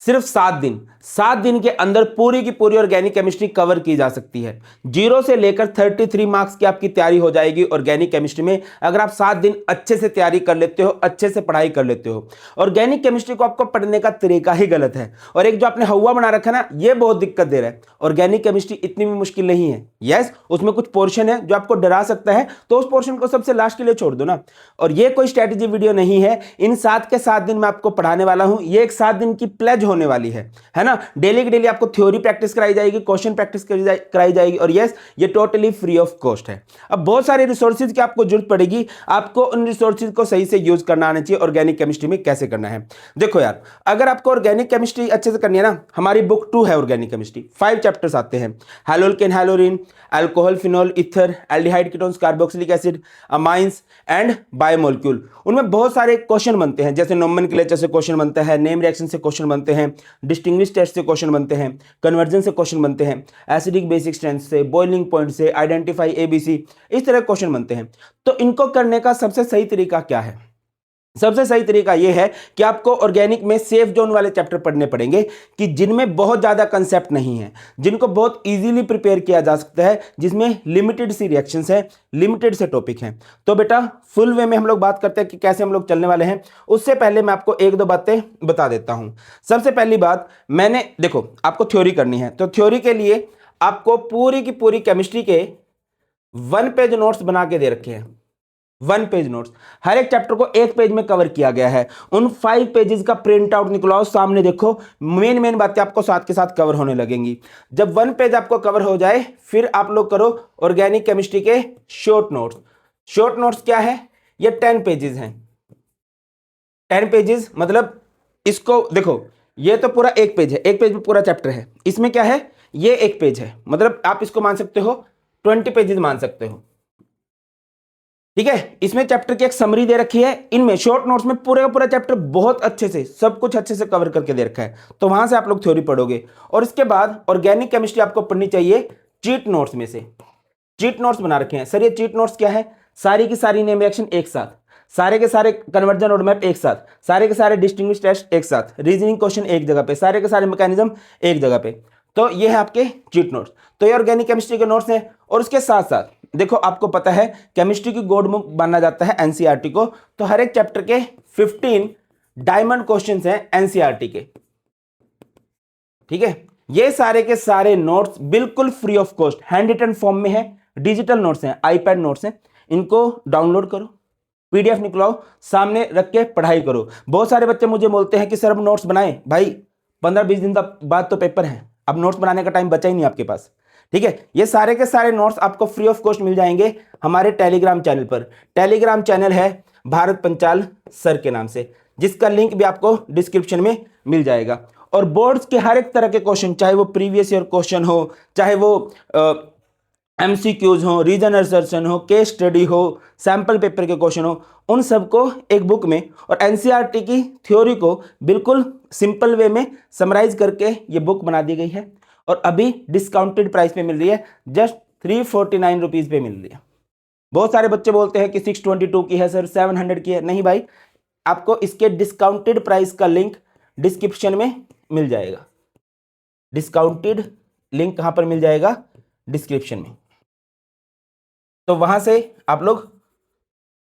सिर्फ 7 दिन, 7 दिन के अंदर पूरी की पूरी ऑर्गेनिक केमिस्ट्री कवर की जा सकती है। 0 से लेकर 33 मार्क्स की आपकी तैयारी हो जाएगी ऑर्गेनिक केमिस्ट्री में, अगर आप 7 दिन अच्छे से तैयारी कर लेते हो, अच्छे से पढ़ाई कर लेते हो। ऑर्गेनिक केमिस्ट्री को आपको पढ़ने का तरीका ही गलत है, और एक जो आपने हवा बना रखा ना, ये बहुत दिक्कत दे रहा है। ऑर्गेनिक केमिस्ट्री इतनी भी मुश्किल नहीं है। यस, उसमें कुछ पोर्शन है जो आपको डरा सकता है, तो उस पोर्शन को सबसे लास्ट के लिए छोड़ दो ना। और ये कोई स्ट्रेटेजी वीडियो नहीं है। इन 7 के 7 दिन मैं आपको पढ़ाने वाला हूं। ये एक 7 दिन की प्लेज होने वाली है ना। डेली की डेली आपको थ्योरी प्रैक्टिस कराई जाएगी, क्वेश्चन प्रैक्टिस कराई जाएगी, और यस, ये टोटली फ्री ऑफ कॉस्ट है। अब बहुत सारे रिसोर्सेज की आपको जरूरत पड़ेगी, आपको उन रिसोर्सेज को सही से यूज करना आना चाहिए। ऑर्गेनिक केमिस्ट्री में कैसे करना है, देखो यार, अगर आपको ऑर्गेनिक केमिस्ट्री अच्छे से करनी है ना, हमारी बुक 2 है ऑर्गेनिक केमिस्ट्री। 5 चैप्टर्स आते हैं, haloalkane, haloarene, alcohol, phenol, ether, aldehyde, ketones, carboxylic acid, amines and biomolecule. उनमें बहुत सारे क्वेश्चन बनते हैं, जैसे नोमेनक्लेचर से क्वेश्चन बनता है, नेम रिएक्शन से क्वेश्चन बनते हैं, डिस्टिंग्विश टेस्ट से क्वेश्चन बनते हैं, कन्वर्जन से क्वेश्चन बनते हैं, एसिडिक बेसिक स्ट्रेंथ से, बॉइलिंग पॉइंट से, आइडेंटिफाई एबीसी, इस तरह क्वेश्चन बनते हैं। तो इनको करने का सबसे सही तरीका क्या है? सबसे सही तरीका यह है कि आपको ऑर्गेनिक में सेफ जोन वाले चैप्टर पढ़ने पड़ेंगे, कि जिनमें बहुत ज्यादा कंसेप्ट नहीं है, जिनको बहुत इजीली प्रिपेयर किया जा सकता है, जिसमें लिमिटेड सी रिएक्शंस है, लिमिटेड से टॉपिक हैं। तो बेटा फुल वे में हम लोग बात करते हैं कि कैसे हम लोग चलने वाले हैं। उससे पहले मैं आपको एक दो बातें बता देता हूं। सबसे पहली बात, मैंने देखो आपको थ्योरी करनी है, तो थ्योरी के लिए आपको पूरी की पूरी केमिस्ट्री के 1 पेज नोट्स बना के दे रखे हैं। 1 पेज नोट्स, हर एक चैप्टर को 1 पेज में कवर किया गया है। उन 5 पेजेस का प्रिंट आउट निकलाओ, सामने देखो, मेन बातें आपको साथ के साथ कवर होने लगेंगी। जब 1 पेज आपको कवर हो जाए, फिर आप लोग करो ऑर्गेनिक केमिस्ट्री के शॉर्ट नोट्स। शॉर्ट नोट्स क्या है? ये 10 पेजेस हैं। 10 पेजेस मतलब इसको देखो, ये तो पूरा 1 पेज है, 1 पेज में पूरा चैप्टर है। इसमें क्या है? ये 1 पेज है, मतलब आप इसको मान सकते हो 20 पेजेस मान सकते हो। ठीक है, इसमें चैप्टर की एक समरी दे रखी है। इनमें शॉर्ट नोट्स में पूरे का पूरा चैप्टर बहुत अच्छे से, सब कुछ अच्छे से कवर करके दे रखा है, तो वहां से आप लोग थ्योरी पढ़ोगे। और इसके बाद ऑर्गेनिक केमिस्ट्री आपको पढ़नी चाहिए चीट नोट्स में से। चीट नोट्स बना रखे हैं सर। ये चीट नोट्स क्या है? सारी की सारी नेम रिएक्शन एक साथ, सारे के सारे कन्वर्जन रोडमैप एक साथ, सारे के सारे डिस्टिंग्विश टेस्ट एक साथ, रीजनिंग क्वेश्चन एक जगह पे, सारे के सारे मैकेनिज्म एक जगह पे। तो ये है आपके चीट नोट्स। तो ये ऑर्गेनिक केमिस्ट्री के नोट्स हैं। और उसके साथ साथ देखो, आपको पता है केमिस्ट्री की गोल्ड बुक माना जाता है एनसीईआरटी को, तो हर एक चैप्टर के 15 डायमंड क्वेश्चंस हैं एनसीईआरटी के। ठीक है, ये सारे के सारे नोट्स बिल्कुल free of cost hand written form में है, डिजिटल नोट्स हैं, आईपैड नोट्स हैं। इनको डाउनलोड करो, पीडीएफ निकलाओ, सामने रख के पढ़ाई करो। बहुत सारे बच्चे मुझे बोलते हैं कि सर अब नोट्स बनाएं। भाई 15-20 दिन बाद तो पेपर है, अब नोट्स बनाने का टाइम बचा ही नहीं आपके पास। ठीक है, ये सारे के सारे नोट्स आपको फ्री ऑफ कॉस्ट मिल जाएंगे हमारे टेलीग्राम चैनल पर। टेलीग्राम चैनल है भारत पंचाल सर के नाम से, जिसका लिंक भी आपको डिस्क्रिप्शन में मिल जाएगा। और बोर्ड्स के हर एक तरह के क्वेश्चन, चाहे वो प्रीवियस ईयर क्वेश्चन हो, चाहे वो एमसीक्यूज हो, रीजन असर्शन हो, केस स्टडी हो, सैंपल पेपर के क्वेश्चन हो, उन सबको एक बुक में, और एनसीईआरटी की थ्योरी को बिल्कुल सिंपल वे में समराइज करके ये बुक बना दी गई है। और अभी डिस्काउंटेड प्राइस पे मिल रही है, जस्ट 349 रुपीज पे मिल रही है। बहुत सारे बच्चे बोलते हैं कि 622 की है सर, 700 की है। नहीं भाई, आपको इसके डिस्काउंटेड प्राइस का लिंक डिस्क्रिप्शन में मिल जाएगा। डिस्काउंटेड लिंक कहां पर मिल जाएगा? डिस्क्रिप्शन में। तो वहां से आप लोग,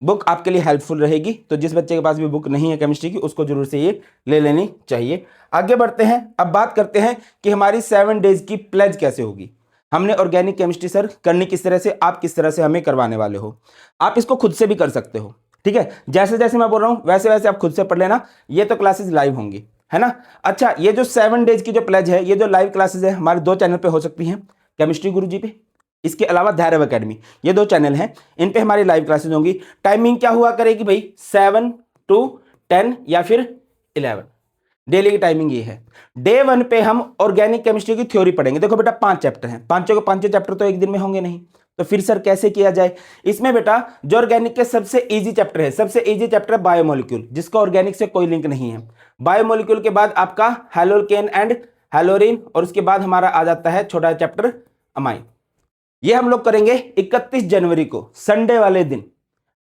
बुक आपके लिए हेल्पफुल रहेगी। तो जिस बच्चे के पास भी बुक नहीं है केमिस्ट्री की, उसको जरूर से ये ले लेनी चाहिए। आगे बढ़ते हैं, अब बात करते हैं कि हमारी 7 डेज की प्लेज कैसे होगी। हमने ऑर्गेनिक केमिस्ट्री सर करनी किस तरह से, आप किस तरह से हमें करवाने वाले हो। आप इसको खुद से भी कर सकते हो। ठीक है, जैसे जैसे मैं बोल रहा हूं वैसे वैसे आप खुद से पढ़ लेना। ये तो क्लासेस लाइव होंगी, है ना। अच्छा, ये जो 7 डेज की जो प्लेज है, ये जो लाइव क्लासेस है हमारे 2 चैनल पे हो सकती हैं, केमिस्ट्री गुरुजी पे, इसके अलावा धैर्य एकेडमी, ये 2 चैनल हैं, इन पे हमारी लाइव क्लासेस होंगी। टाइमिंग क्या हुआ करेगी भाई? 7 to 10 या फिर 11, डेली की टाइमिंग ये है। डे 1 पे हम ऑर्गेनिक केमिस्ट्री की थ्योरी पढ़ेंगे। देखो बेटा 5 चैप्टर हैं, पांचों के पांचों चैप्टर तो एक दिन में होंगे नहीं, तो फिर सर कैसे किया जाए? इसमें बेटा जो ऑर्गेनिक के सबसे इजी चैप्टर है, सबसे इजी चैप्टर है बायोमोलिक्यूल, जिसका ऑर्गेनिक से कोई लिंक नहीं है। बायोमोलिक्यूल के बाद आपका हैलोल्केन एंड हैलोरिन, और उसके बाद हमारा आ जाता है छोटा चैप्टर अमाइन। ये हम लोग करेंगे 31 जनवरी को, संडे वाले दिन,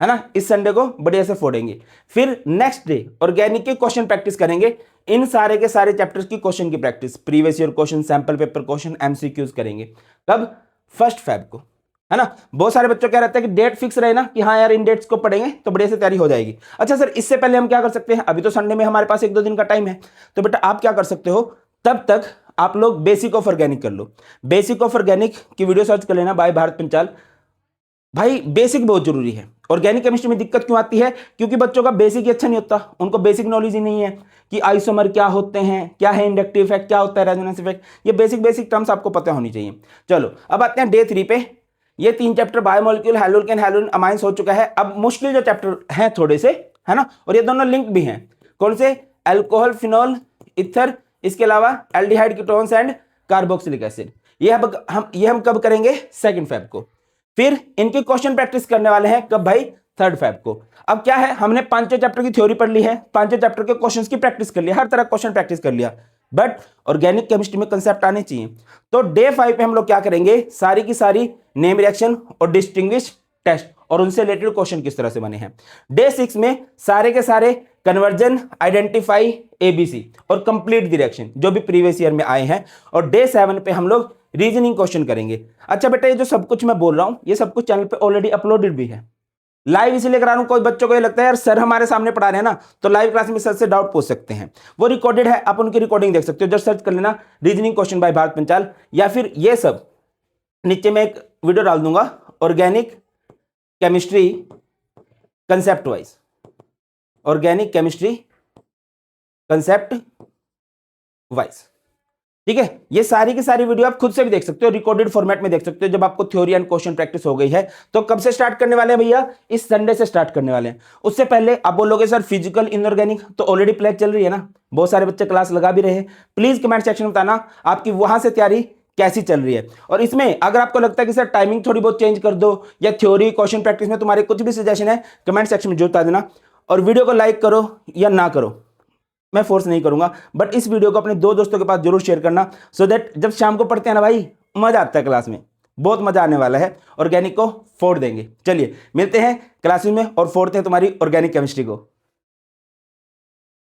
है ना। इस संडे को बढ़िया से फोड़ेंगे। फिर नेक्स्ट डे ऑर्गेनिक के क्वेश्चन प्रैक्टिस करेंगे इन सारे के सारे चैप्टर्स की क्वेश्चन की practice, previous year question, sample paper question, MCQs करेंगे। कब? 1 फेब को, है ना। बहुत सारे बच्चों क्या रहता है कि डेट फिक्स रहे ना कि हाँ यार इन डेट्स को पढ़ेंगे तो बढ़िया से तैयारी हो जाएगी। अच्छा सर, इससे पहले हम क्या कर सकते हैं? अभी तो संडे में हमारे पास 1-2 दिन का टाइम है, तो बेटा आप क्या कर सकते हो, तब तक आप लोग बेसिक ऑफ ऑर्गेनिक कर लो। बेसिक ऑफ ऑर्गेनिक की वीडियो सर्च कर लेना बाय भारत पंचाल। भाई बेसिक बहुत जरूरी है। ऑर्गेनिक केमिस्ट्री में दिक्कत क्यों आती है? क्योंकि बच्चों का बेसिक ही अच्छा नहीं होता, उनको बेसिक नॉलेज ही नहीं है कि आइसोमर क्या होते हैं, क्या है इंडक्टिव इफेक्ट, क्या होता है रेजोनेंस इफेक्ट, ये बेसिक टर्म्स आपको पता होनी चाहिए। चलो अब आते हैं डे 3 पे। ये 3 चैप्टर बायोमोलिक्यूल, हैलोल्केन, हैलोजन, अमाइंस हो चुका है। अब मुश्किल जो चैप्टर हैं थोड़े से, है ना, और ये दोनों लिंक भी हैं। कौन से? अल्कोहल, फिनॉल, इथर, इसके अलावा aldehyde, ketones and carboxylic acid. ये हम कब करेंगे? 2 फेब को। फिर इनकी क्वेश्चन प्रैक्टिस करने वाले हैं कब भाई? 3 फेब को। अब क्या है, हमने 5 चैप्टर की थ्योरी पढ़ ली है, 5 चैप्टर के क्वेश्चंस की प्रैक्टिस कर लिया, हर तरह क्वेश्चन प्रैक्टिस कर लिया, बट ऑर्गेनिक केमिस्ट्री में कंसेप्ट आने चाहिए। तो डे 5 पे हम लोग क्या करेंगे? सारी की सारी नेम रिएक्शन और डिस्टिंग्विश टेस्ट और उनसे रिलेटेड क्वेश्चन किस तरह से बने हैं। डे 6 में सारे के सारे कन्वर्जन, आइडेंटिफाई, एबीसी और कंप्लीट द रिएक्शन जो भी प्रीवियस ईयर में आए हैं। और डे 7 पे हम लोग रीजनिंग क्वेश्चन करेंगे। अच्छा बेटा, ये जो सब कुछ मैं बोल रहा हूं ये सब कुछ चैनल पे ऑलरेडी अपलोडेड भी है। लाइव इसलिए करा रहा हूं, कोई बच्चों को ये लगता है यार सर हमारे सामने पढ़ा रहे हैं ना, तो लाइव क्लास में सर से डाउट पूछ सकते हैं, वो रिकॉर्डेड है, आप उनकी रिकॉर्डिंग देख सकते हो। जस्ट सर्च कर लेना reasoning question by Bharat Panchal, या फिर ये सब नीचे में एक वीडियो डाल दूंगा, organic chemistry concept wise, organic chemistry concept wise, ठीक है। ये सारी की सारी वीडियो आप खुद से भी देख सकते हो, रिकॉर्डेड फॉर्मेट में देख सकते हो। जब आपको थ्योरी एंड क्वेश्चन प्रैक्टिस हो गई है तो कब से स्टार्ट करने वाले हैं भैया? इस संडे से स्टार्ट करने वाले हैं। उससे पहले आप बोलोगे सर फिजिकल इनऑर्गेनिक तो ऑलरेडी प्लेज चल रही है ना, बहुत सारे बच्चे क्लास लगा भी रहे हैं। प्लीज कमेंट सेक्शन में बताना आपकी वहां से तैयारी कैसी चल रही है। और इसमें अगर आपको लगता है कि सर टाइमिंग थोड़ी बहुत चेंज कर दो, या थ्योरी क्वेश्चन प्रैक्टिस में तुम्हारे कुछ भी सजेशन है, कमेंट सेक्शन में जरूर बता देना। और वीडियो को लाइक करो या ना करो, मैं फोर्स नहीं करूंगा, बट इस वीडियो को अपने 2 दोस्तों के पास जरूर शेयर करना, सो दैट जब शाम को पढ़ते हैं ना भाई, मजा आता है क्लास में, बहुत मजा आने वाला है। ऑर्गेनिक को फोड़ देंगे। चलिए मिलते हैं क्लासेस में और फोड़ते हैं तुम्हारी ऑर्गेनिक केमिस्ट्री को।